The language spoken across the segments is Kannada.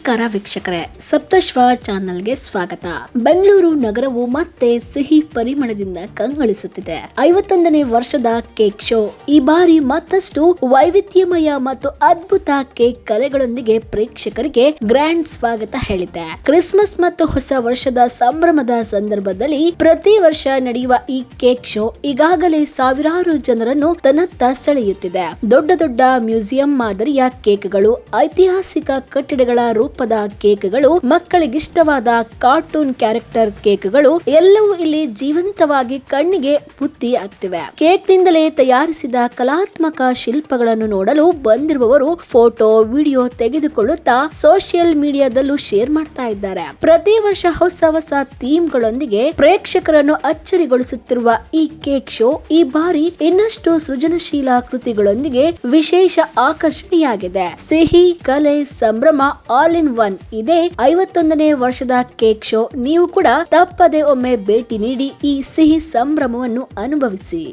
ನಮಸ್ಕಾರ ವೀಕ್ಷಕರೇ, ಸಪ್ತಶ್ವ ಚಾನೆಲ್ಗೆ ಸ್ವಾಗತ. ಬೆಂಗಳೂರು ನಗರವು ಮತ್ತೆ ಸಿಹಿ ಪರಿಮಳದಿಂದ ಕಂಗೊಳಿಸುತ್ತಿದೆ. 51ನೇ ವರ್ಷದ ಕೇಕ್ ಶೋ ಈ ಬಾರಿ ಮತ್ತಷ್ಟು ವೈವಿಧ್ಯಮಯ ಮತ್ತು ಅದ್ಭುತ ಕೇಕ್ ಕಲೆಗಳೊಂದಿಗೆ ಪ್ರೇಕ್ಷಕರಿಗೆ ಗ್ರ್ಯಾಂಡ್ ಸ್ವಾಗತ ಹೇಳಿದೆ. ಕ್ರಿಸ್ಮಸ್ ಮತ್ತು ಹೊಸ ವರ್ಷದ ಸಂಭ್ರಮದ ಸಂದರ್ಭದಲ್ಲಿ ಪ್ರತಿ ವರ್ಷ ನಡೆಯುವ ಈ ಕೇಕ್ ಶೋ ಈಗಾಗಲೇ ಸಾವಿರಾರು ಜನರನ್ನು ತನ್ನತ್ತ ಸೆಳೆಯುತ್ತಿದೆ. ದೊಡ್ಡ ದೊಡ್ಡ ಮ್ಯೂಸಿಯಂ ಮಾದರಿಯ ಕೇಕ್ಗಳು, ಐತಿಹಾಸಿಕ ಕಟ್ಟಡಗಳ ರೂಪದ ಕೇಕ್ಗಳು, ಮಕ್ಕಳಿಗಿಷ್ಟವಾದ ಕಾರ್ಟೂನ್ ಕ್ಯಾರೆಕ್ಟರ್ ಕೇಕ್ಗಳು ಎಲ್ಲವೂ ಇಲ್ಲಿ ಜೀವಂತವಾಗಿ ಕಣ್ಣಿಗೆ ಬುತ್ತಿ ಆಗ್ತಿವೆ. ಕೇಕ್ ನಿಂದಲೇ ತಯಾರಿಸಿದ ಕಲಾತ್ಮಕ ಶಿಲ್ಪಗಳನ್ನು ನೋಡಲು ಬಂದಿರುವವರು ಫೋಟೋ, ವಿಡಿಯೋ ತೆಗೆದುಕೊಳ್ಳುತ್ತಾ ಸೋಷಿಯಲ್ ಮೀಡಿಯಾದಲ್ಲೂ ಶೇರ್ ಮಾಡ್ತಾ ಇದ್ದಾರೆ. ಪ್ರತಿ ವರ್ಷ ಹೊಸ ಹೊಸ ಥೀಮ್ ಗಳೊಂದಿಗೆ ಪ್ರೇಕ್ಷಕರನ್ನು ಅಚ್ಚರಿಗೊಳಿಸುತ್ತಿರುವ ಈ ಕೇಕ್ ಶೋ ಈ ಬಾರಿ ಇನ್ನಷ್ಟು ಸೃಜನಶೀಲ ಕೃತಿಗಳೊಂದಿಗೆ ವಿಶೇಷ ಆಕರ್ಷಣೆಯಾಗಿದೆ. ಸಿಹಿ, ಕಲೆ, ಸಂಭ್ರಮ ಆಲ್ ಇನ್ ಒನ್. ಇದೇ 51ನೇ ವರ್ಷದ ಕೇಕ್ ಶೋ. ನೀವು ಕೂಡ ತಪ್ಪದೆ ಒಮ್ಮೆ ಭೇಟಿ ನೀಡಿ ಈ ಸಿಹಿ ಸಂಭ್ರಮವನ್ನು ಅನುಭವಿಸಿ.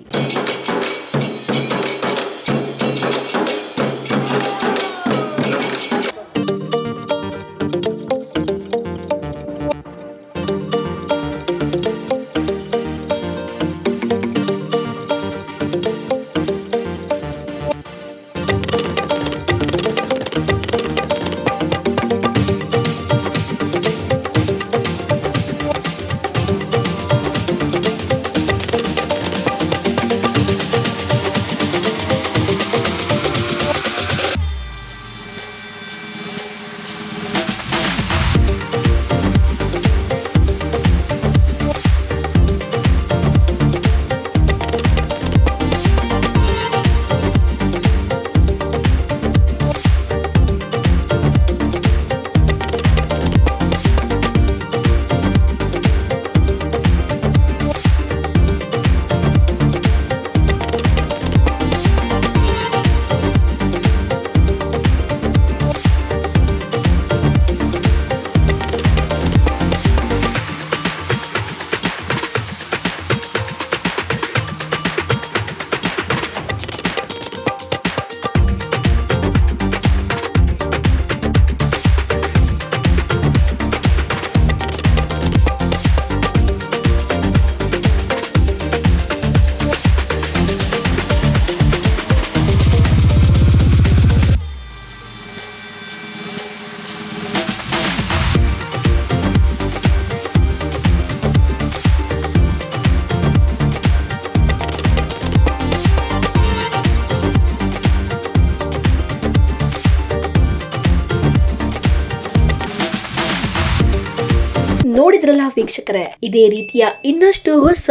ನೋಡಿದ್ರಲ್ಲ ವೀಕ್ಷಕರೇ, ಇದೇ ರೀತಿಯ ಇನ್ನಷ್ಟು ಹೊಸ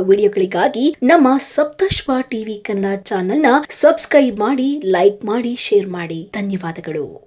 ವಿಡಿಯೋಗಳಿಗಾಗಿ ನಮ್ಮ ಸಪ್ತಶ್ವ ಟಿವಿ ಕನ್ನಡ ಚಾನೆಲ್ನ ಸಬ್ಸ್ಕ್ರೈಬ್ ಮಾಡಿ, ಲೈಕ್ ಮಾಡಿ, ಶೇರ್ ಮಾಡಿ. ಧನ್ಯವಾದಗಳು.